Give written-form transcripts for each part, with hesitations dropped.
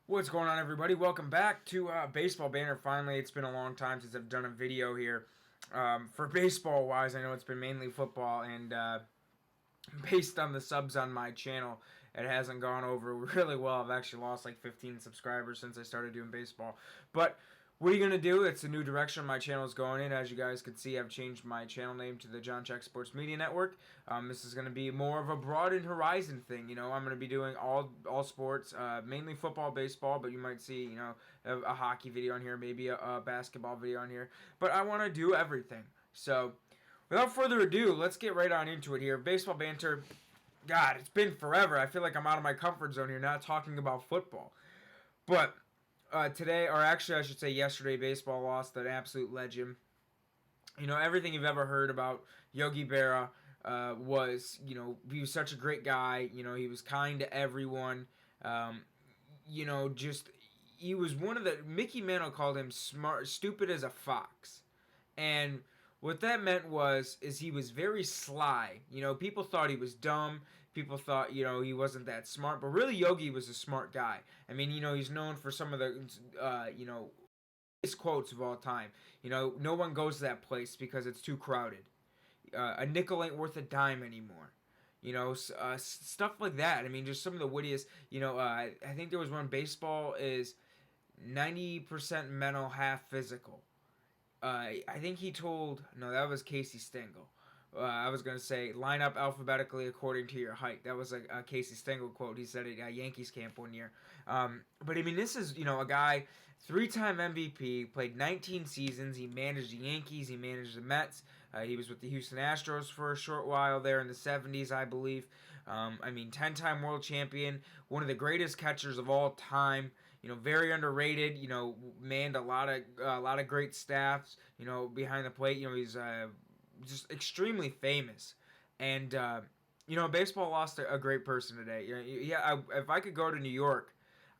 What's going on, everybody? Welcome back to Baseball Banter. Finally, it's been a long time since I've done a video here. For baseball-wise, I know it's been mainly football, and based on the subs on my channel, it hasn't gone over really well. I've actually lost like 15 subscribers since I started doing baseball. But what are you going to do? It's a new direction my channel is going in. As you guys can see, I've changed my channel name to the John Check Sports Media Network. This is going to be more of a broadened horizon thing. You know, I'm going to be doing all sports, mainly football, baseball, but you might see, you know, a hockey video on here, maybe a basketball video on here. But I want to do everything. So, without further ado, let's get right on into it here. Baseball Banter. God, it's been forever. I feel like I'm out of my comfort zone here, not talking about football. But today, or actually I should say yesterday, baseball lost an absolute legend. You know, everything you've ever heard about Yogi Berra was, you know, he was such a great guy. You know, he was kind to everyone. You know, just, he was one of the, Mickey Mantle called him stupid as a fox. And what that meant is he was very sly. You know, people thought he was dumb. People thought, you know, he wasn't that smart. But really, Yogi was a smart guy. I mean, you know, he's known for some of the, you know, his quotes of all time. You know, no one goes to that place because it's too crowded. A nickel ain't worth a dime anymore. You know, stuff like that. I mean, just some of the wittiest, you know, I think there was one, baseball is 90% mental, half physical. I think he told, no, that was Casey Stengel. I was going to say, line up alphabetically according to your height. That was a Casey Stengel quote. He said it at Yankees camp one year. But, I mean, this is, you know, a guy, 3-time MVP, played 19 seasons. He managed the Yankees. He managed the Mets. He was with the Houston Astros for a short while there in the 70s, I believe. I mean, 10-time world champion, one of the greatest catchers of all time. You know, very underrated. You know, manned a lot of great staffs. You know, behind the plate. You know, he's just extremely famous. And you know, baseball lost a great person today. If I could go to New York,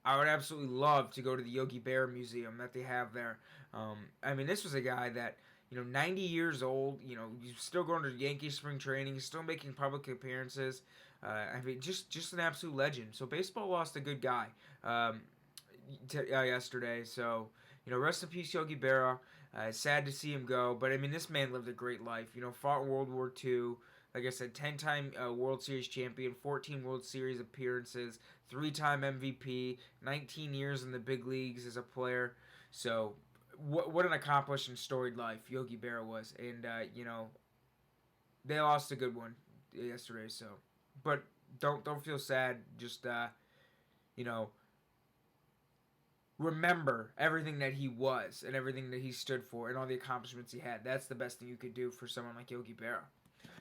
I would absolutely love to go to the Yogi Berra Museum that they have there. I mean, this was a guy that, you know, 90 years old. You know, he's still going to Yankee spring training. He's still making public appearances. I mean, just an absolute legend. So baseball lost a good guy. Yesterday. So, you know, rest in peace, Yogi Berra. Sad to see him go, but I mean, this man lived a great life. You know, fought in World War II. Like I said, 10-time World Series champion, 14 World Series appearances, 3-time MVP, 19 years in the big leagues as a player. So, what an accomplished and storied life Yogi Berra was. And, you know, they lost a good one yesterday. So, but don't feel sad. Just, you know, remember everything that he was and everything that he stood for and all the accomplishments he had. That's the best thing you could do for someone like Yogi Berra.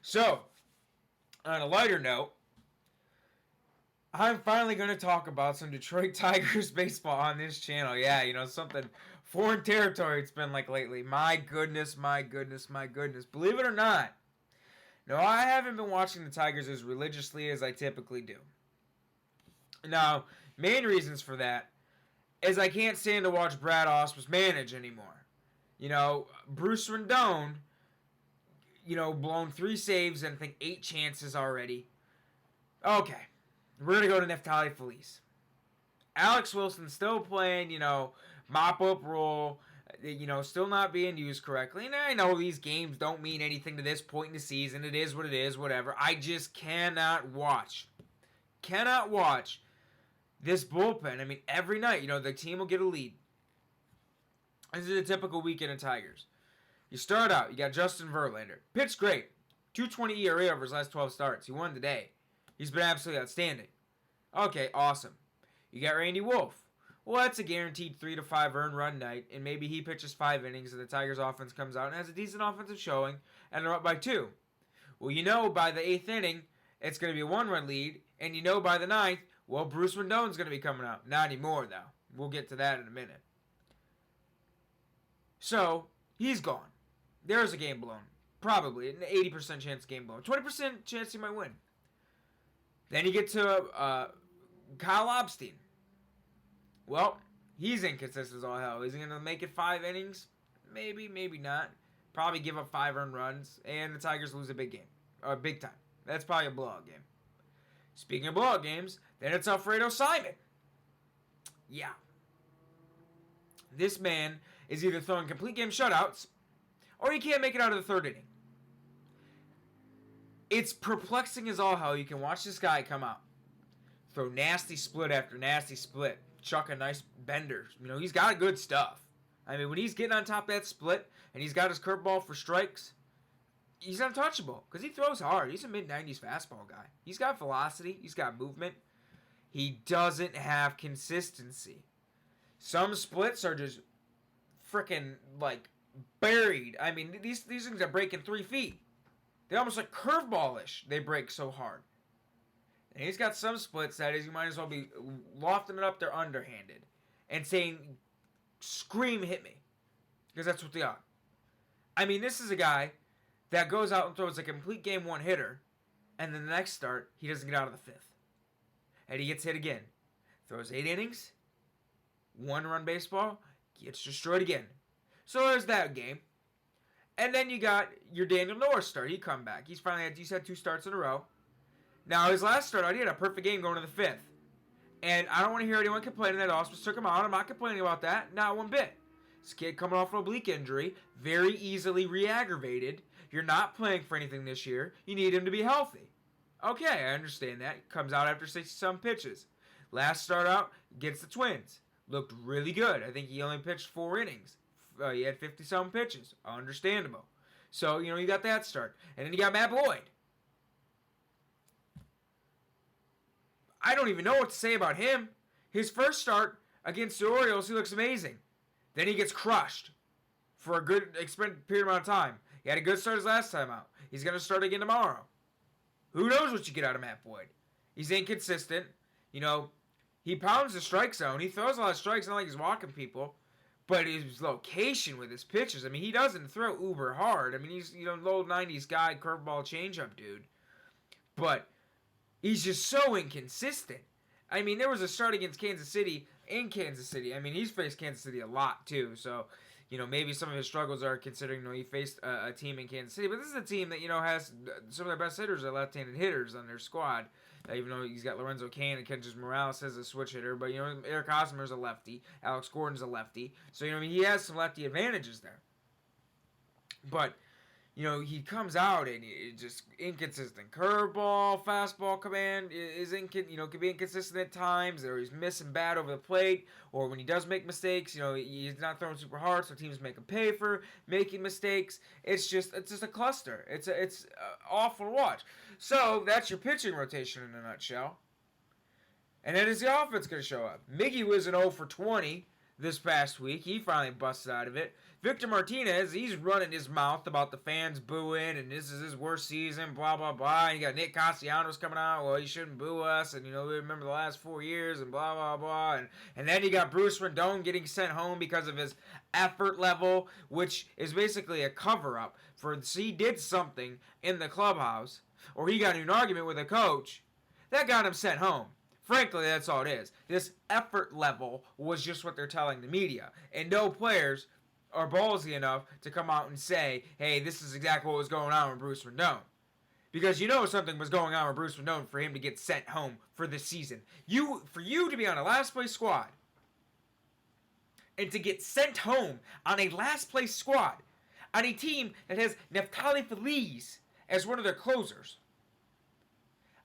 So, on a lighter note, I'm finally going to talk about some Detroit Tigers baseball on this channel. Yeah, you know, something foreign territory it's been like lately. My goodness, my goodness, my goodness. Believe it or not, no, I haven't been watching the Tigers as religiously as I typically do. Now, main reasons for that is I can't stand to watch Brad Ausmus manage anymore. You know, Bruce Rendon, you know, blown 3 saves and I think 8 chances already. Okay, we're going to go to Neftali Feliz. Alex Wilson still playing, you know, mop-up role, you know, still not being used correctly. And I know these games don't mean anything to this point in the season. It is what it is, whatever. I just cannot watch this bullpen. I mean, every night, you know, the team will get a lead. This is a typical weekend of Tigers. You start out, you got Justin Verlander. Pitched great. 2.20 ERA over his last 12 starts. He won today. He's been absolutely outstanding. Okay, awesome. You got Randy Wolf. Well, that's a guaranteed 3 to 5 earned run night, and maybe he pitches 5 innings and the Tigers offense comes out and has a decent offensive showing, and they're up by 2. Well, you know by the 8th inning, it's going to be a 1-run lead, and you know by the 9th, well, Bruce Rendon's going to be coming out. Not anymore, though. We'll get to that in a minute. So, he's gone. There's a game blown. Probably. An 80% chance game blown. 20% chance he might win. Then you get to Kyle Obstein. Well, he's inconsistent as all hell. Is he going to make it 5 innings? Maybe, maybe not. Probably give up 5 earned runs. And the Tigers lose a big game. Or big time. That's probably a blowout game. Speaking of blowout games, then it's Alfredo Simon. Yeah. This man is either throwing complete game shutouts or he can't make it out of the third inning. It's perplexing as all hell. You can watch this guy come out, throw nasty split after nasty split, chuck a nice bender. He's got good stuff. I mean, when he's getting on top of that split and he's got his curveball for strikes, he's untouchable because he throws hard. He's a mid-90s fastball guy. He's got velocity. He's got movement. He doesn't have consistency. Some splits are just freaking, buried. I mean, these things are breaking 3 feet. They're almost like curveball-ish. They break so hard. And he's got some splits that is, you might as well be lofting it up there underhanded and saying, scream, hit me. Because that's what they are. I mean, this is a guy that goes out and throws a complete game one hitter, and then the next start, he doesn't get out of the 5th. And he gets hit again. Throws 8 innings, 1-run baseball, gets destroyed again. So there's that game. And then you got your Daniel Norris start. He come back. He's had 2 starts in a row. Now, his last start, he had a perfect game going to the 5th. And I don't want to hear anyone complaining that Ausmus took him out. I'm not complaining about that. Not one bit. This kid coming off an oblique injury, very easily re-aggravated. You're not playing for anything this year. You need him to be healthy. Okay, I understand that. Comes out after 60-some pitches. Last start out against the Twins. Looked really good. I think he only pitched 4 innings. He had 50-some pitches. Understandable. So, you got that start. And then you got Matt Boyd. I don't even know what to say about him. His first start against the Orioles, he looks amazing. Then he gets crushed for a good extended period amount of time. He had a good start his last time out. He's going to start again tomorrow. Who knows what you get out of Matt Boyd? He's inconsistent. He pounds the strike zone. He throws a lot of strikes, not like he's walking people. But his location with his pitches, I mean, he doesn't throw uber hard. I mean, he's, low 90s guy, curveball, changeup dude. But he's just so inconsistent. I mean, there was a start against Kansas City in Kansas City. I mean, he's faced Kansas City a lot, too. So, maybe some of his struggles are considering, he faced a team in Kansas City. But this is a team that, has some of their best hitters are left-handed hitters on their squad. Even though he's got Lorenzo Cain and Kendrick Morales as a switch hitter. But, Eric Hosmer's a lefty. Alex Gordon's a lefty. So, he has some lefty advantages there. But, he comes out and it's just inconsistent. Curveball, fastball command can be inconsistent at times. Or he's missing bad over the plate. Or when he does make mistakes, he's not throwing super hard, so teams make him pay for making mistakes. It's just a cluster. It's awful to watch. So that's your pitching rotation in a nutshell. And then is the offense going to show up? Miggy was an 0 for 20 this past week. He finally busted out of it. Victor Martinez, he's running his mouth about the fans booing, and this is his worst season, blah, blah, blah. And you got Nick Castellanos coming out, well, you shouldn't boo us, and, we remember the last 4 years, and blah, blah, blah. And then you got Bruce Rendon getting sent home because of his effort level, which is basically a cover-up for he did something in the clubhouse, or he got in an argument with a coach that got him sent home. Frankly, that's all it is. This effort level was just what they're telling the media. And no players are ballsy enough to come out and say, hey, this is exactly what was going on with Bruce Rendon. Because something was going on with Bruce Rendon for him to get sent home for this season. For you to be on a last place squad and to get sent home on a last place squad on a team that has Neftali Feliz as one of their closers,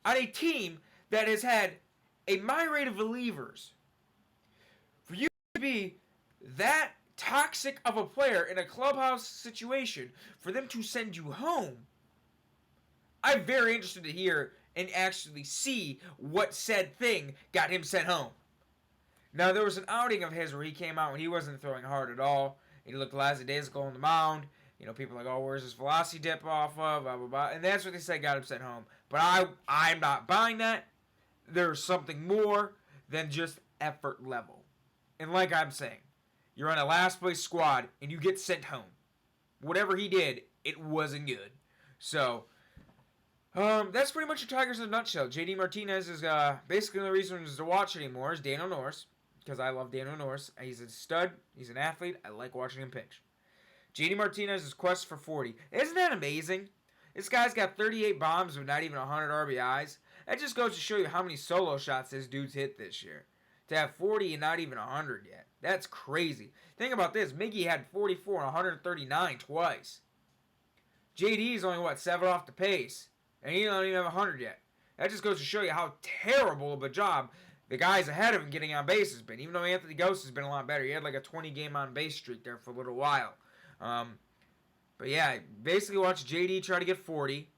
on a team that has had a myriad of relievers, for you to be that toxic of a player in a clubhouse situation, for them to send you home, I'm very interested to hear and actually see what said thing got him sent home. Now, there was an outing of his where he came out and he wasn't throwing hard at all. He looked lackadaisical on the mound. People are like, oh, where's his velocity dip off of, blah, blah, blah. And that's what they said got him sent home. But I'm not buying that. There's something more than just effort level. And like I'm saying, you're on a last place squad and you get sent home. Whatever he did, it wasn't good. So, that's pretty much your Tigers in a nutshell. JD Martinez is basically the reason to watch anymore is Daniel Norris. Because I love Daniel Norris. He's a stud. He's an athlete. I like watching him pitch. JD Martinez's quest for 40. Isn't that amazing? This guy's got 38 bombs with not even 100 RBIs. That just goes to show you how many solo shots this dude's hit this year. to have 40 and not even 100 yet. That's crazy. Think about this. Miggy had 44 and 139 twice. JD's only, 7 off the pace, and he don't even have 100 yet. That just goes to show you how terrible of a job the guys ahead of him getting on base has been. Even though Anthony Ghost has been a lot better. He had like a 20-game on base streak there for a little while. But yeah, basically watch JD try to get 40.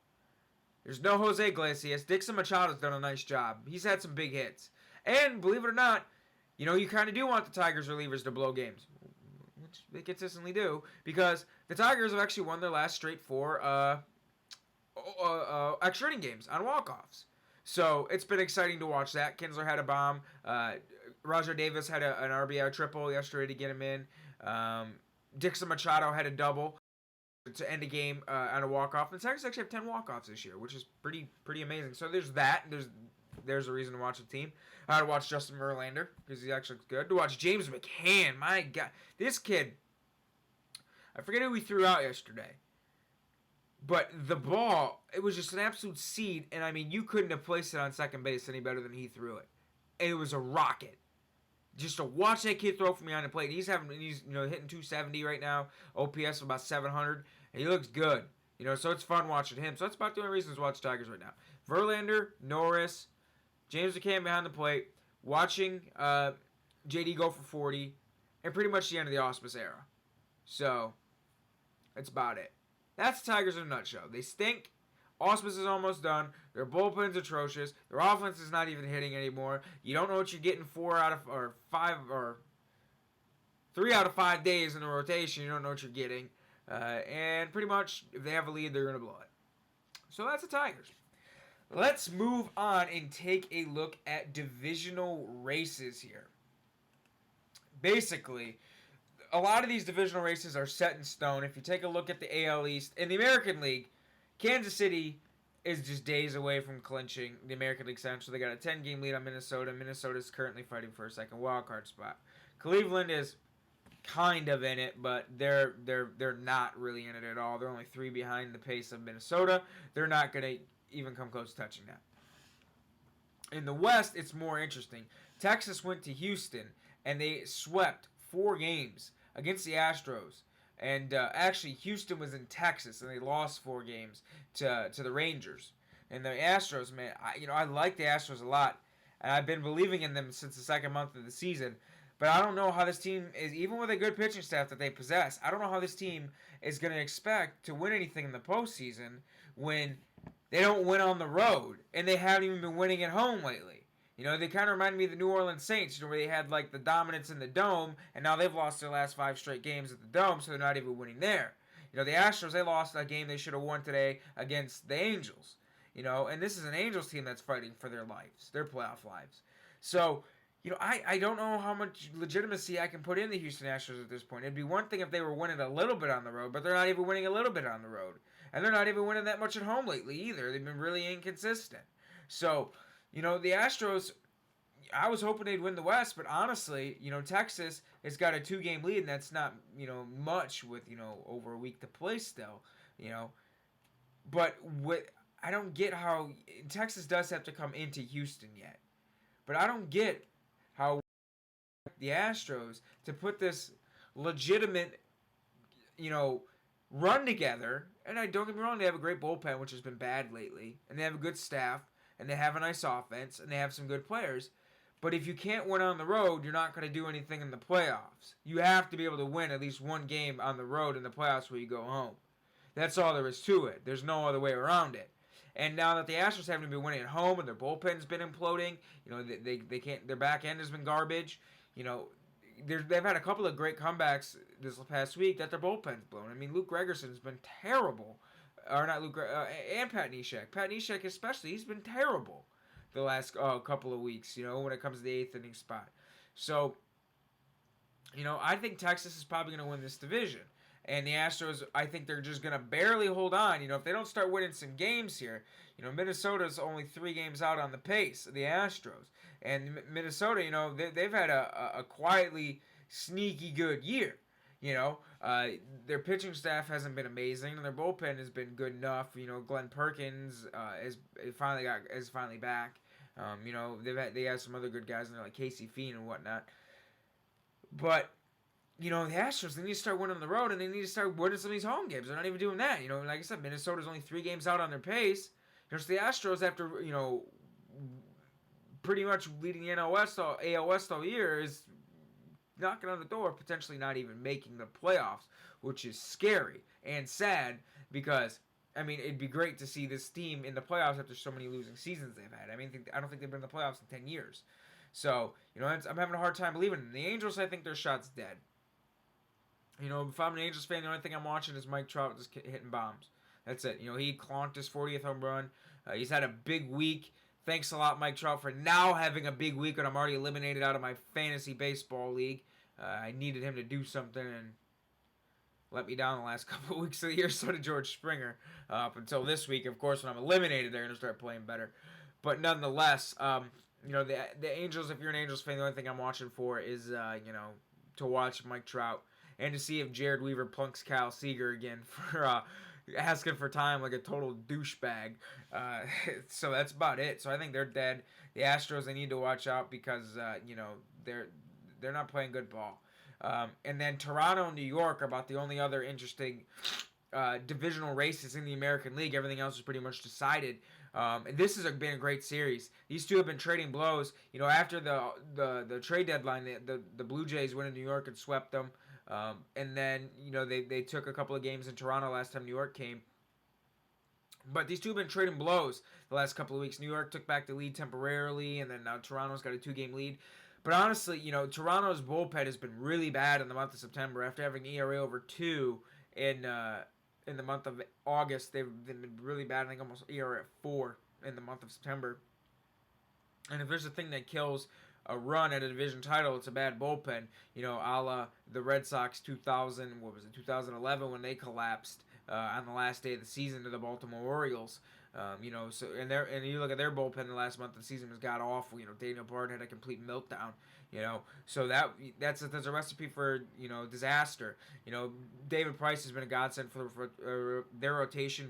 There's no Jose Iglesias. Dixon Machado's done a nice job. He's had some big hits. And believe it or not, you kind of do want the Tigers relievers to blow games, which they consistently do, because the Tigers have actually won their last straight 4 extra inning games on walk-offs. So it's been exciting to watch that. Kinsler had a bomb. Rajai Davis had an RBI triple yesterday to get him in. Dixon Machado had a double to end a game on a walk-off. And the Tigers actually have 10 walk-offs this year, which is pretty amazing. So there's that. There's a reason to watch the team. I had to watch Justin Verlander because he actually looks good. To watch James McCann. My God. This kid, I forget who he threw out yesterday. But the ball, it was just an absolute seed. And, I mean, you couldn't have placed it on second base any better than he threw it. And it was a rocket. Just to watch that kid throw from behind the plate. He's hitting 270 right now. OPS of about 700. And he looks good. So it's fun watching him. So that's about the only reason to watch Tigers right now. Verlander, Norris, James McCann behind the plate, watching JD go for 40, and pretty much the end of the Auspice era. So, that's about it. That's the Tigers in a nutshell. They stink. Auspice is almost done. Their bullpen's atrocious. Their offense is not even hitting anymore. You don't know what you're getting 3 out of 5 days in the rotation. You don't know what you're getting. And pretty much, if they have a lead, they're going to blow it. So that's the Tigers. Let's move on and take a look at divisional races here. Basically, a lot of these divisional races are set in stone. If you take a look at the AL East, in the American League, Kansas City is just days away from clinching the American League Central. They got a 10-game lead on Minnesota. Minnesota is currently fighting for a second wildcard spot. Cleveland is kind of in it, but they're not really in it at all. They're only 3 behind the pace of Minnesota. They're not going to even come close to touching that. In the West, it's more interesting. Texas went to Houston, and they swept 4 games against the Astros. And actually, Houston was in Texas, and they lost 4 games to the Rangers. And the Astros, man, I like the Astros a lot, and I've been believing in them since the second month of the season. But I don't know how this team is, even with a good pitching staff that they possess, I don't know how this team is going to expect to win anything in the postseason when they don't win on the road, and they haven't even been winning at home lately. They kind of remind me of the New Orleans Saints, where they had like the dominance in the Dome, and now they've lost their last 5 straight games at the Dome, so they're not even winning there. The Astros, they lost a game they should have won today against the Angels. And this is an Angels team that's fighting for their lives, their playoff lives. So, I don't know how much legitimacy I can put in the Houston Astros at this point. It'd be one thing if they were winning a little bit on the road, but they're not even winning a little bit on the road. And they're not even winning that much at home lately either. They've been really inconsistent. So, the Astros, I was hoping they'd win the West, but honestly, Texas has got a 2-game lead, and that's not, much with, over a week to play still, But I don't get how Texas does have to come into Houston yet. But I don't get how the Astros to put this legitimate, run together. And don't get me wrong, they have a great bullpen, which has been bad lately. And they have a good staff, and they have a nice offense, and they have some good players. But if you can't win on the road, you're not going to do anything in the playoffs. You have to be able to win at least one game on the road in the playoffs where you go home. That's all there is to it. There's no other way around it. And now that the Astros haven't been winning at home and their bullpen's been imploding, they can't. Their back end has been garbage. They've had a couple of great comebacks this past week that their bullpen's blown. I mean, Luke Gregerson's been terrible, or not Luke, and Pat Neshek. Pat Neshek especially, he's been terrible the last couple of weeks. When it comes to the 8th inning spot. So, I think Texas is probably going to win this division. And the Astros, I think they're just going to barely hold on. If they don't start winning some games here, Minnesota's only 3 games out on the pace of the Astros. And Minnesota, they've had a quietly sneaky good year. Their pitching staff hasn't been amazing, and their bullpen has been good enough. Glenn Perkins is finally back. They have some other good guys in there like Casey Fiend and whatnot. But the Astros, they need to start winning on the road, and they need to start winning some of these home games. They're not even doing that. Like I said, Minnesota's only 3 games out on their pace. There's the Astros after, pretty much leading the AL West all year is knocking on the door, potentially not even making the playoffs, which is scary and sad because, it'd be great to see this team in the playoffs after so many losing seasons they've had. I don't think they've been in the playoffs in 10 years. So, I'm having a hard time believing it. The Angels, I think their shot's dead. If I'm an Angels fan, the only thing I'm watching is Mike Trout just hitting bombs. That's it. He clonked his 40th home run. He's had a big week. Thanks a lot, Mike Trout, for now having a big week when I'm already eliminated out of my fantasy baseball league. I needed him to do something and let me down the last couple of weeks of the year. So did George Springer. Up until this week, of course, when I'm eliminated, they're going to start playing better. But nonetheless, the Angels, if you're an Angels fan, the only thing I'm watching for is, to watch Mike Trout and to see if Jared Weaver plunks Kyle Seager again for asking for time like a total douchebag. So that's about it. So I think they're dead. The Astros, they need to watch out because, they're not playing good ball. And then Toronto and New York are about the only other interesting divisional races in the American League. Everything else is pretty much decided. And this has been a great series. These two have been trading blows. After the trade deadline, the Blue Jays went to New York and swept them. And then, they took a couple of games in Toronto last time New York came. But these two have been trading blows the last couple of weeks. New York took back the lead temporarily, and then now Toronto's got a 2-game lead. But honestly, Toronto's bullpen has been really bad in the month of September. After having ERA over 2 in the month of August, they've been really bad. I think almost ERA at 4 in the month of September. And if there's a thing that kills a run at a division title, it's a bad bullpen. A la the Red Sox 2011 when they collapsed on the last day of the season to the Baltimore Orioles. And you look at their bullpen the last month of the season was god awful. Daniel Bard had a complete meltdown. So that's a recipe for disaster. David Price has been a godsend for their rotation.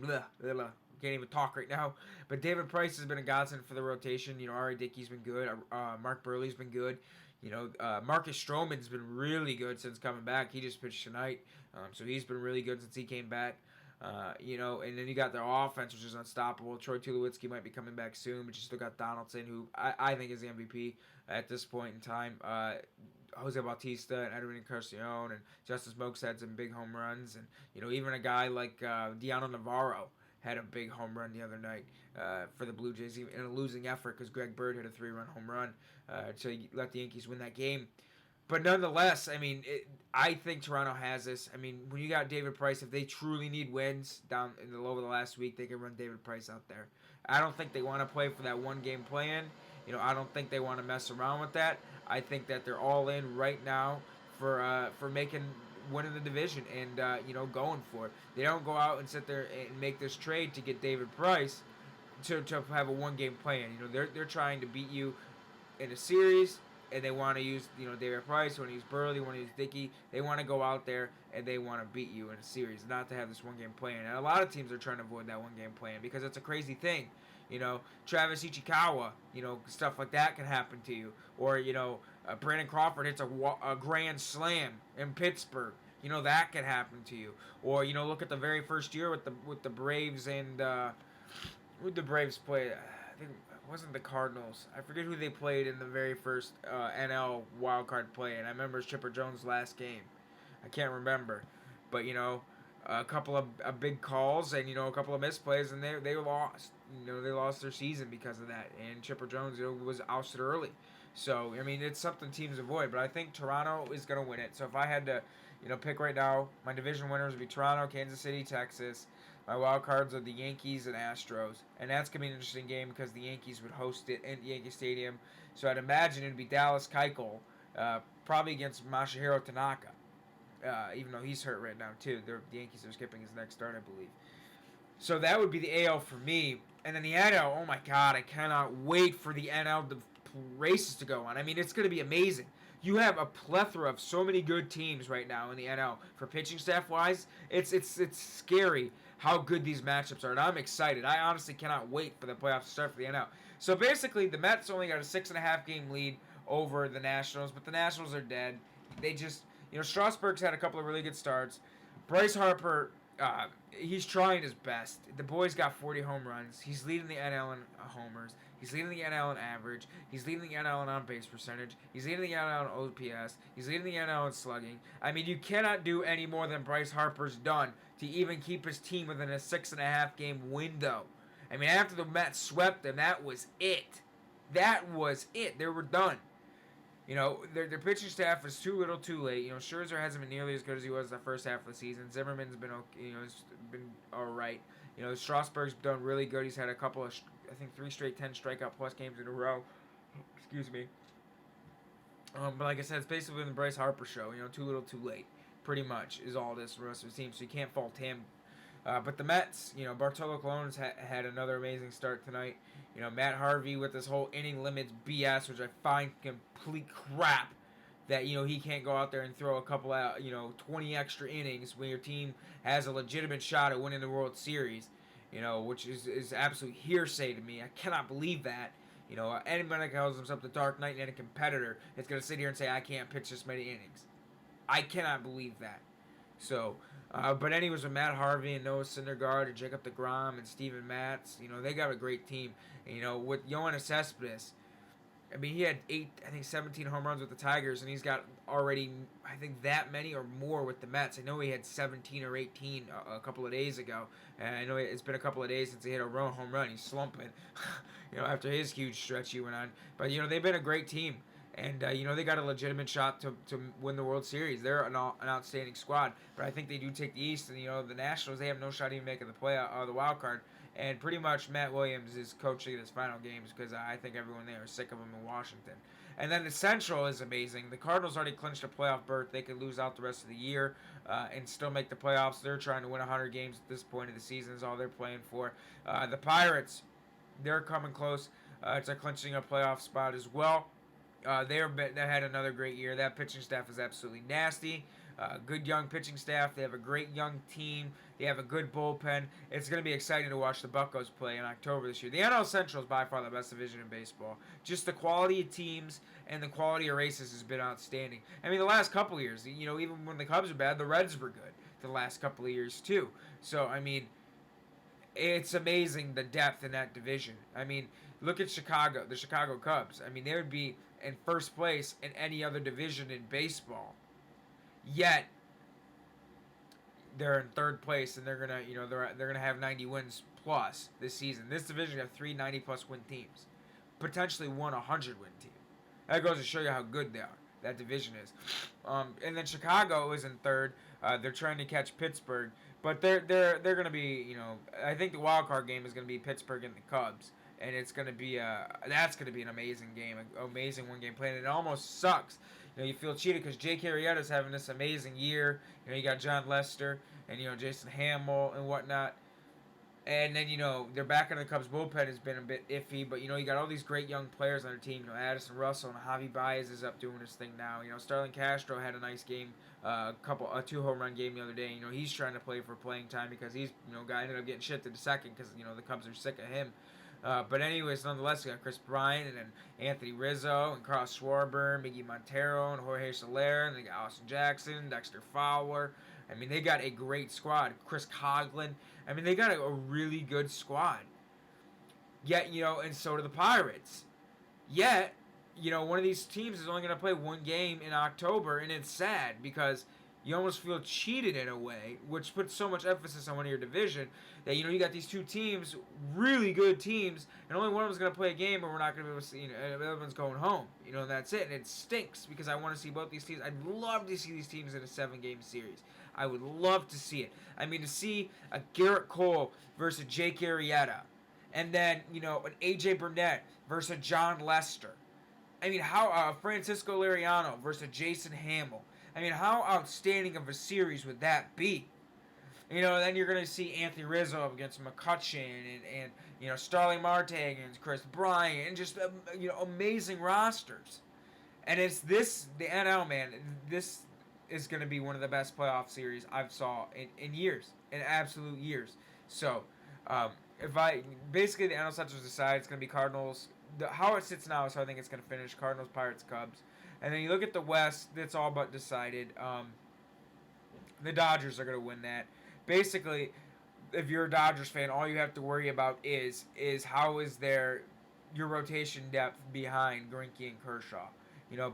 Can't even talk right now. But David Price has been a godsend for the rotation. R.A. Dickey's been good. Mark Burley's been good. Marcus Stroman's been really good since coming back. He just pitched tonight. So he's been really good since he came back. And then you got their offense, which is unstoppable. Troy Tulowitzki might be coming back soon, but you still got Donaldson, who I think is the MVP at this point in time. Jose Bautista and Edwin Encarnacion and Justice Mokes had some big home runs. And, even a guy like Diano Navarro had a big home run the other night for the Blue Jays in a losing effort because Greg Bird hit a 3-run home run to let the Yankees win that game. But nonetheless, I think Toronto has this. When you got David Price, if they truly need wins down in the low of the last week, they can run David Price out there. I don't think they want to play for that one-game plan. I don't think they want to mess around with that. I think that they're all in right now for winning the division and going for it. They don't go out and sit there and make this trade to get David Price to have a one-game plan. They're trying to beat you in a series. And they want to use, David Price, they want to use Burley, they want to use Dickey. They want to go out there and they want to beat you in a series, not to have this one-game plan. And a lot of teams are trying to avoid that one-game plan because it's a crazy thing. Travis Ichikawa, stuff like that can happen to you. Or, Brandon Crawford hits a grand slam in Pittsburgh. That can happen to you. Or, look at the very first year with the Braves and who'd the Braves play? I think it wasn't the Cardinals. I forget who they played in the very first NL wildcard play, and I remember Chipper Jones' last game. I can't remember. But, a couple of big calls and, a couple of misplays, and they lost. They lost their season because of that. And Chipper Jones was ousted early. So, it's something teams avoid. But I think Toronto is going to win it. So if I had to, pick right now, my division winners would be Toronto, Kansas City, Texas. My wild cards are the Yankees and Astros. And that's going to be an interesting game because the Yankees would host it in Yankee Stadium. So I'd imagine it would be Dallas Keuchel, probably against Masahiro Tanaka. Even though he's hurt right now, too. The Yankees are skipping his next start, I believe. So that would be the AL for me. And then the NL, oh my God, I cannot wait for the NL races to go on. It's going to be amazing. You have a plethora of so many good teams right now in the NL. For pitching staff-wise, it's scary how good these matchups are, and I'm excited. I honestly cannot wait for the playoffs to start for the NL. So basically, the Mets only got a 6.5 game lead over the Nationals, but the Nationals are dead. They just, Strasburg's had a couple of really good starts. Bryce Harper, he's trying his best. The boy's got 40 home runs. He's leading the NL in homers. He's leading the NL in average. He's leading the NL in on-base percentage. He's leading the NL in OPS. He's leading the NL in slugging. I mean, you cannot do any more than Bryce Harper's done to even keep his team within a 6.5 game window. I mean, after the Mets swept them, that was it. That was it. They were done. Their pitching staff is too little, too late. Scherzer hasn't been nearly as good as he was the first half of the season. Zimmerman's been okay, has been all right. Strasburg's done really good. He's had a couple of, I think, 3 straight 10 strikeout plus games in a row. Excuse me. But like I said, it's basically the Bryce Harper show. Too little, too late. Pretty much is all this for the rest of the team. So you can't fault him. But the Mets, Bartolo Colon's had another amazing start tonight. Matt Harvey with this whole inning limits BS, which I find complete crap. That, he can't go out there and throw a couple out, 20 extra innings when your team has a legitimate shot at winning the World Series, which is absolute hearsay to me. I cannot believe that. Anybody that calls himself the Dark Knight and a competitor is going to sit here and say, I can't pitch this many innings. I cannot believe that. So, but anyways, with Matt Harvey and Noah Syndergaard and Jacob deGrom and Steven Matz, they got a great team. And, with Yoenis Cespedes, I mean, he had 17 home runs with the Tigers, and he's got already, I think, that many or more with the Mets. I know he had 17 or 18 a couple of days ago, and I know it's been a couple of days since he hit a home run. He's slumping, after his huge stretch he went on. But, they've been a great team, and, they got a legitimate shot to win the World Series. They're an outstanding squad, but I think they do take the East, and, the Nationals, they have no shot even making the wild card. And pretty much Matt Williams is coaching his final games because I think everyone there is sick of him in Washington. And then the Central is amazing. The Cardinals already clinched a playoff berth. They could lose out the rest of the year and still make the playoffs. They're trying to win 100 games at this point of the season is all they're playing for. The Pirates, they're coming close to clinching a playoff spot as well. They had another great year. That pitching staff is absolutely nasty. Good young pitching staff. They have a great young team. They have a good bullpen. It's going to be exciting to watch the Buccos play in October this year. The NL Central is by far the best division in baseball. Just the quality of teams and the quality of races has been outstanding. I mean, the last couple of years, even when the Cubs were bad, the Reds were good the last couple of years too. So, I mean, it's amazing the depth in that division. I mean, look at Chicago, the Chicago Cubs. I mean, they would be in first place in any other division in baseball. Yet they're in third place, and they're gonna have 90 wins plus this season. This division have 3 90-plus win teams, potentially one 100-win team. That goes to show you how good they are. That division is. And then Chicago is in third. They're trying to catch Pittsburgh, but they're gonna be I think the wild card game is gonna be Pittsburgh and the Cubs. And it's gonna be that's gonna be an amazing game, an amazing one-game play. And it almost sucks. You feel cheated because Jake Arrieta's having this amazing year. You got John Lester and Jason Hamill and whatnot. And then their back end of the Cubs bullpen has been a bit iffy, but you got all these great young players on their team. Addison Russell and Javi Baez is up doing his thing now. Starlin Castro had a nice game, a 2 home run game the other day. He's trying to play for playing time because he's guy ended up getting shifted to second because the Cubs are sick of him. But anyways, nonetheless, we got Chris Bryant and then Anthony Rizzo and Carlos Schwarber, Miggy Montero and Jorge Soler, and they got Austin Jackson, Dexter Fowler. I mean, they got a great squad. Chris Coughlin. I mean, they got a really good squad. Yet, and so do the Pirates. Yet, one of these teams is only going to play one game in October, and it's sad because you almost feel cheated in a way, which puts so much emphasis on one of your division that, you got these two teams, really good teams, and only one of them's going to play a game, and we're not going to be able to see, and the other one's going home. And that's it. And it stinks because I want to see both these teams. I'd love to see these teams in a 7-game series. I would love to see it. I mean, to see a Garrett Cole versus Jake Arrieta, and then, an A.J. Burnett versus John Lester. I mean, how Francisco Liriano versus Jason Hamill. I mean, how outstanding of a series would that be? Then you're going to see Anthony Rizzo up against McCutchen and Starling Marte against Chris Bryant and just, amazing rosters. And it's the NL, man, is going to be one of the best playoff series I've saw in years, in absolute years. So, if I basically the NL Central decide it's going to be Cardinals. How it sits now, so I think it's going to finish Cardinals, Pirates, Cubs, and then you look at the West. It's all but decided. The Dodgers are going to win that. Basically, if you're a Dodgers fan, all you have to worry about is how is your rotation depth behind Greinke and Kershaw.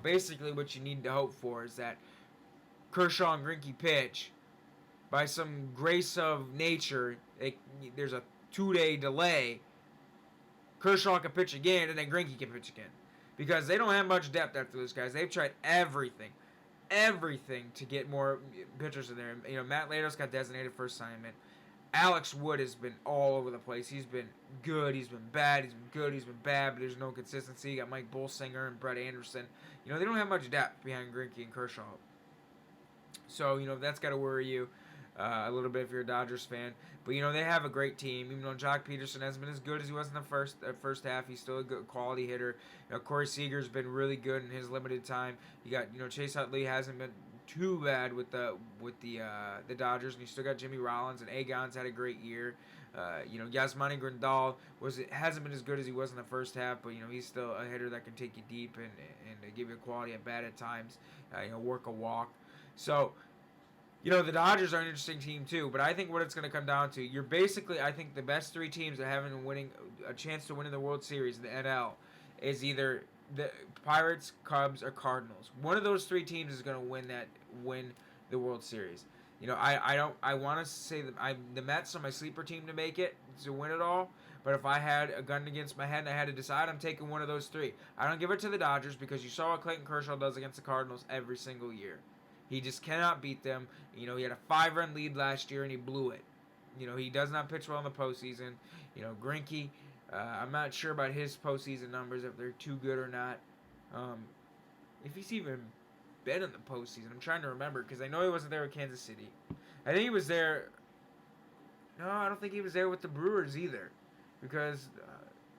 Basically what you need to hope for is that Kershaw and Greinke pitch. By some grace of nature, there's a 2-day delay. Kershaw can pitch again, and then Greinke can pitch again. Because they don't have much depth after those guys. They've tried everything to get more pitchers in there. Matt Latos got designated for assignment. Alex Wood has been all over the place. He's been good. He's been bad. He's been good. He's been bad. But there's no consistency. You got Mike Bolsinger and Brett Anderson. They don't have much depth behind Greinke and Kershaw. So, that's got to worry you a little bit if you're a Dodgers fan. But, they have a great team. Even though Jock Peterson hasn't been as good as he was in the first half, he's still a good quality hitter. Corey Seager's been really good in his limited time. You got, Chase Utley hasn't been too bad with the Dodgers, and you still got Jimmy Rollins, and Agon's had a great year. Yasmani Grandal hasn't been as good as he was in the first half, but he's still a hitter that can take you deep and give you a quality at bat at times. Work a walk. So, the Dodgers are an interesting team too, but I think what it's going to come down to, you're basically, I think the best three teams that have a chance to win in the World Series in the NL is either the Pirates, Cubs, or Cardinals. One of those three teams is going to win the World Series. I want to say that the Mets are my sleeper team to make it, to win it all. But if I had a gun against my head and I had to decide, I'm taking one of those three. I don't give it to the Dodgers because you saw what Clayton Kershaw does against the Cardinals every single year. He just cannot beat them. He had a 5-run lead last year and he blew it. He does not pitch well in the postseason. Greinke, I'm not sure about his postseason numbers, if they're too good or not. If he's even been in the postseason. I'm trying to remember because I know he wasn't there with Kansas City. I think he was there. No, I don't think he was there with the Brewers either. Because,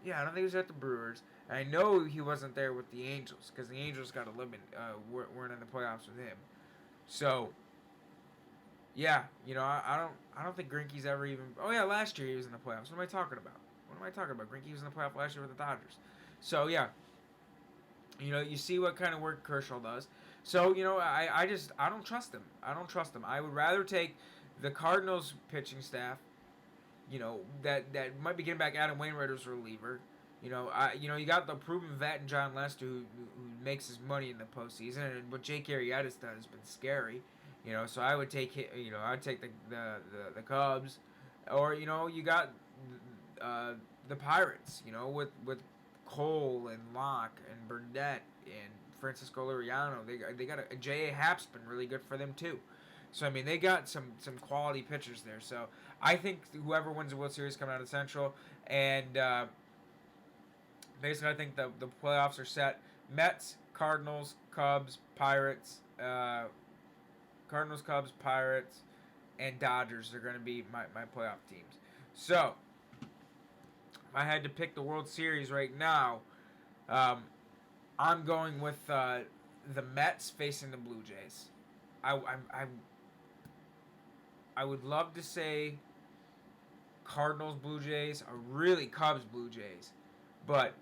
I don't think he was at the Brewers. And I know he wasn't there with the Angels because the Angels got eliminated. Weren't in the playoffs with him. So, I don't think Greinke's ever even. Oh yeah, last year he was in the playoffs. What am I talking about? Greinke was in the playoff last year with the Dodgers. So yeah, you see what kind of work Kershaw does. So I don't trust him. I would rather take the Cardinals pitching staff. That might be getting back Adam Wainwright as a reliever. You got the proven vet in John Lester who makes his money in the postseason, and what Jake Arrieta's done has been scary. So I would take I'd take the Cubs, or you got the Pirates. With Cole and Locke and Burnett and Francisco Liriano, they got a J.A. Happ's been really good for them too. So they got some quality pitchers there. So I think whoever wins the World Series coming out of Central, and basically I think the playoffs are set. Mets, Cardinals, Cubs, Pirates, and Dodgers are going to be my playoff teams. So if I had to pick the World Series right now, I'm going with the Mets facing the Blue Jays. I would love to say Cardinals, Blue Jays, or really Cubs, Blue Jays. But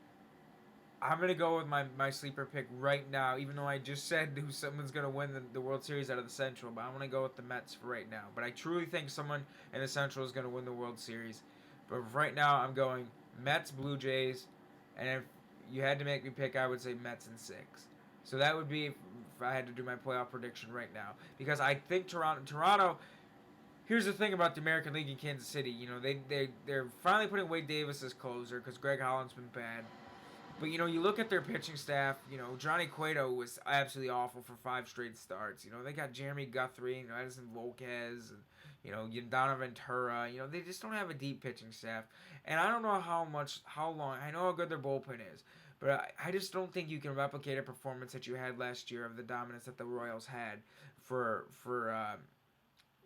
I'm going to go with my sleeper pick right now, even though I just said who someone's going to win the World Series out of the Central. But I'm going to go with the Mets for right now. But I truly think someone in the Central is going to win the World Series. But right now I'm going Mets, Blue Jays. And if you had to make me pick, I would say Mets in 6. So that would be if I had to do my playoff prediction right now. Because I think Toronto... Here's the thing about the American League in Kansas City. They're finally putting Wade Davis as closer because Greg Holland's been bad. But, you look at their pitching staff. Johnny Cueto was absolutely awful for 5 straight starts. They got Jeremy Guthrie, Edison Volquez, and Donna Ventura. They just don't have a deep pitching staff. And I don't know how long. I know how good their bullpen is. But I just don't think you can replicate a performance that you had last year of the dominance that the Royals had for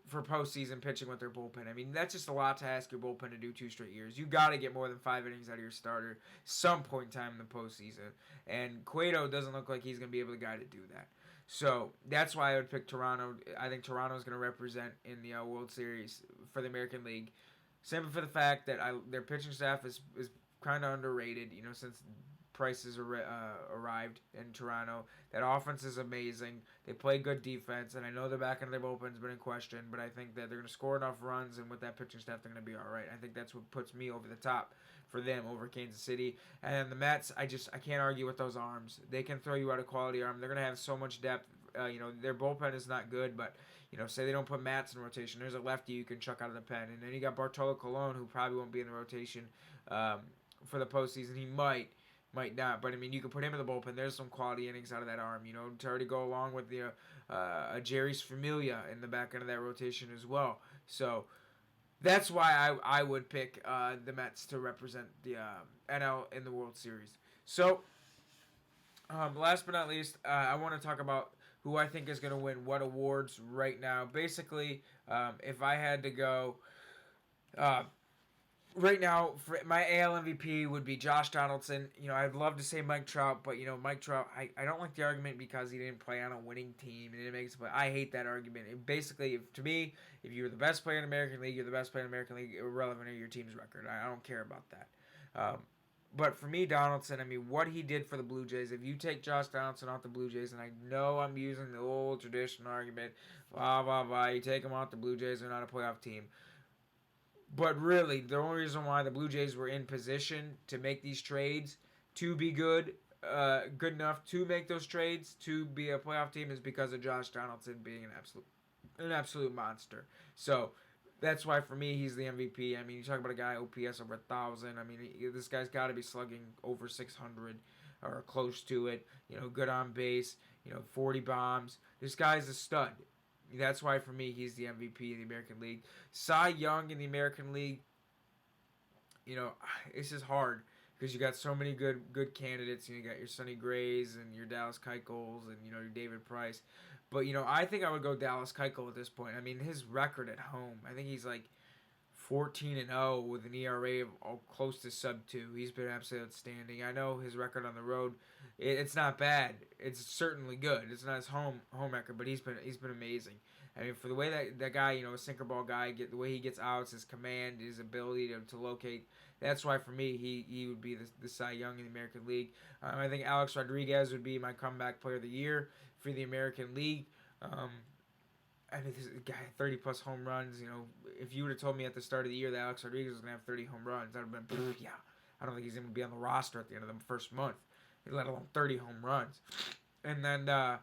for postseason pitching with their bullpen. I mean, that's just a lot to ask your bullpen to do 2 straight years. You got to get more than 5 innings out of your starter some point in time in the postseason. And Cueto doesn't look like he's going to be able to guy to do that. So that's why I would pick Toronto. I think Toronto is going to represent in the World Series for the American League. Simply for the fact that their pitching staff is kind of underrated, since Price arrived in Toronto. That offense is amazing. They play good defense, and I know the back end of their bullpen's been in question, but I think that they're going to score enough runs, and with that pitching staff, they're going to be all right. I think that's what puts me over the top for them over Kansas City. And the Mets, I can't argue with those arms. They can throw you out a quality arm. They're going to have so much depth. Their bullpen is not good, but say they don't put Matz in rotation. There's a lefty you can chuck out of the pen, and then you got Bartolo Colon, who probably won't be in the rotation for the postseason. He might not, but I mean, you can put him in the bullpen. There's some quality innings out of that arm, to already go along with the Jerry's Familia in the back end of that rotation as well. So that's why I would pick the Mets to represent the NL in the World Series. So last but not least, I want to talk about who I think is going to win what awards right now. Basically, if I had to go. Right now, for my AL MVP would be Josh Donaldson. I'd love to say Mike Trout, but, Mike Trout, I don't like the argument because he didn't play on a winning team and didn't make it play. I hate that argument. Basically, to me, if you're the best player in the American League, you're the best player in the American League, irrelevant of your team's record. I don't care about that. But for me, Donaldson, I mean, what he did for the Blue Jays, if you take Josh Donaldson off the Blue Jays, and I know I'm using the old traditional argument, blah, blah, blah, you take him off the Blue Jays, they're not a playoff team. But really, the only reason why the Blue Jays were in position to make these trades, to be good enough to make those trades, to be a playoff team, is because of Josh Donaldson being an absolute monster. So that's why for me he's the MVP. I mean, you talk about a guy OPS over 1,000. I mean, this guy's got to be slugging over 600 or close to it. Good on base. 40 bombs. This guy's a stud. That's why, for me, he's the MVP of the American League. Cy Young in the American League, it's just hard because you got so many good candidates. You got your Sonny Grays and your Dallas Keuchels and, your David Price. But, I think I would go Dallas Keuchel at this point. I mean, his record at home, I think he's like 14-0 with an ERA of close to sub-2. He's been absolutely outstanding. I know his record on the road, it's not bad. It's certainly good. It's not his home record, but he's been amazing. I mean, for the way that guy, a sinker ball guy, the way he gets outs, his command, his ability to locate. That's why for me he would be the Cy Young in the American League. I think Alex Rodriguez would be my comeback player of the year for the American League. I mean, this guy had 30 plus home runs. If you would have told me at the start of the year that Alex Rodriguez was gonna have 30 home runs, I'd have been yeah. I don't think he's gonna be on the roster at the end of the first month, let alone 30 home runs. And then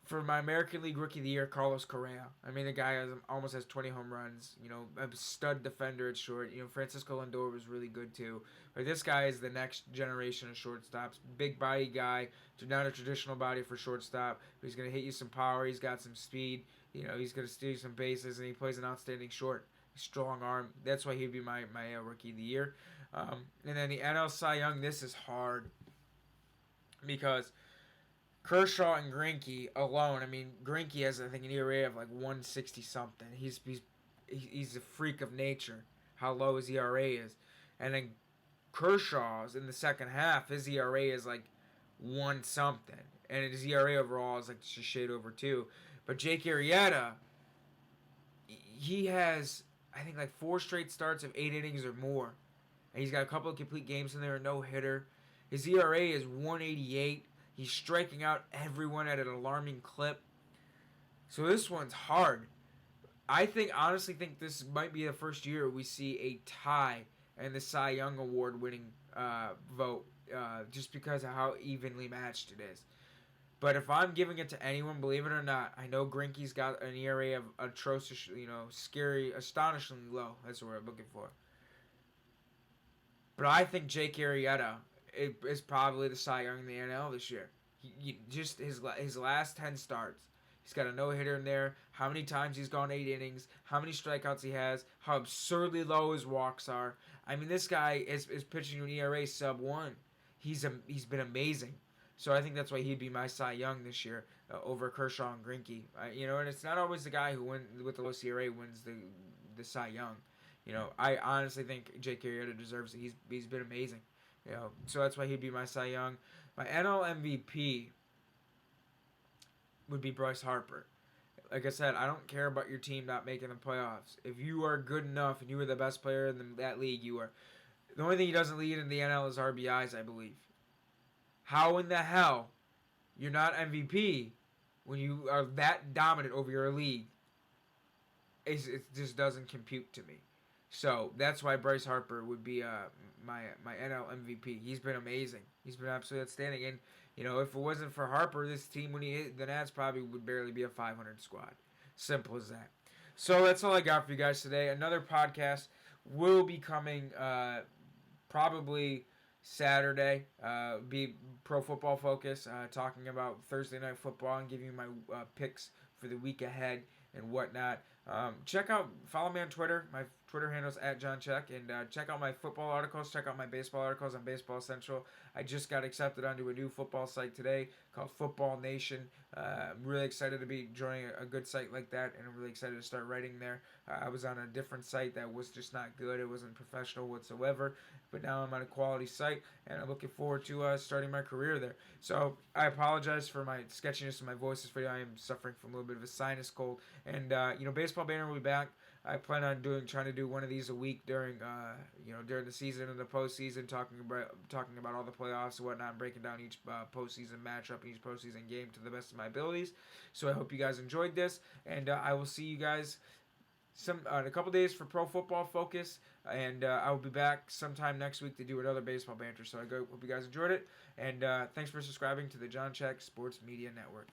for my American League Rookie of the Year, Carlos Correa. I mean, the guy almost has 20 home runs. A stud defender at short. Francisco Lindor was really good too. But this guy is the next generation of shortstops. Big body guy, not a traditional body for shortstop. But he's gonna hit you some power. He's got some speed. He's gonna steal some bases, and he plays an outstanding short, strong arm. That's why he'd be my Rookie of the Year. And then the NL Cy Young. This is hard because Kershaw and Greinke alone. I mean, Greinke has, I think, an ERA of like 160 something. He's a freak of nature. How low his ERA is, and then Kershaw's in the second half, his ERA is like 1 something, and his ERA overall is like just a shade over 2. But Jake Arrieta, he has, I think, like 4 straight starts of 8 innings or more, and he's got a couple of complete games in there, a no hitter. His ERA is 188. He's striking out everyone at an alarming clip. So this one's hard. I honestly think this might be the first year we see a tie in the Cy Young Award winning vote, just because of how evenly matched it is. But if I'm giving it to anyone, believe it or not, I know Greinke's got an ERA of atrocious, scary, astonishingly low. That's the word I'm looking for. But I think Jake Arrieta is probably the Cy Young in the NL this year. Just his last 10 starts, he's got a no-hitter in there. How many times he's gone 8 innings, how many strikeouts he has, how absurdly low his walks are. I mean, this guy is pitching an ERA sub-1. He's been amazing. So I think that's why he'd be my Cy Young this year over Kershaw and Greinke. And it's not always the guy who wins with the low CRA wins the Cy Young. I honestly think Jake Arrieta deserves it. He's been amazing. So that's why he'd be my Cy Young. My NL MVP would be Bryce Harper. Like I said, I don't care about your team not making the playoffs. If you are good enough and you are the best player in that league, you are. The only thing he doesn't lead in the NL is RBIs, I believe. How in the hell you're not MVP when you are that dominant over your league? It just doesn't compute to me. So that's why Bryce Harper would be my NL MVP. He's been amazing. He's been absolutely outstanding. And if it wasn't for Harper, this team when he hit the Nats probably would barely be a 500 squad. Simple as that. So that's all I got for you guys today. Another podcast will be coming probably Saturday. Be Pro Football Focus, talking about Thursday Night Football and giving you my picks for the week ahead and whatnot. Follow me on Twitter. My Twitter handle is @JohnCheck. And check out my football articles. Check out my baseball articles on Baseball Central. I just got accepted onto a new football site today called Football Nation. I'm really excited to be joining a good site like that, and I'm really excited to start writing there. I was on a different site that was just not good. It wasn't professional whatsoever. But now I'm on a quality site, and I'm looking forward to starting my career there. So I apologize for my sketchiness in my voice this video. I am suffering from a little bit of a sinus cold. And, Baseball Banner will be back. I plan on trying to do one of these a week during the season and the postseason, talking about all the playoffs and whatnot, breaking down each postseason matchup and each postseason game to the best of my abilities. So I hope you guys enjoyed this, and I will see you guys in a couple days for Pro Football Focus, and I will be back sometime next week to do another baseball banter. So hope you guys enjoyed it, and thanks for subscribing to the John Check Sports Media Network.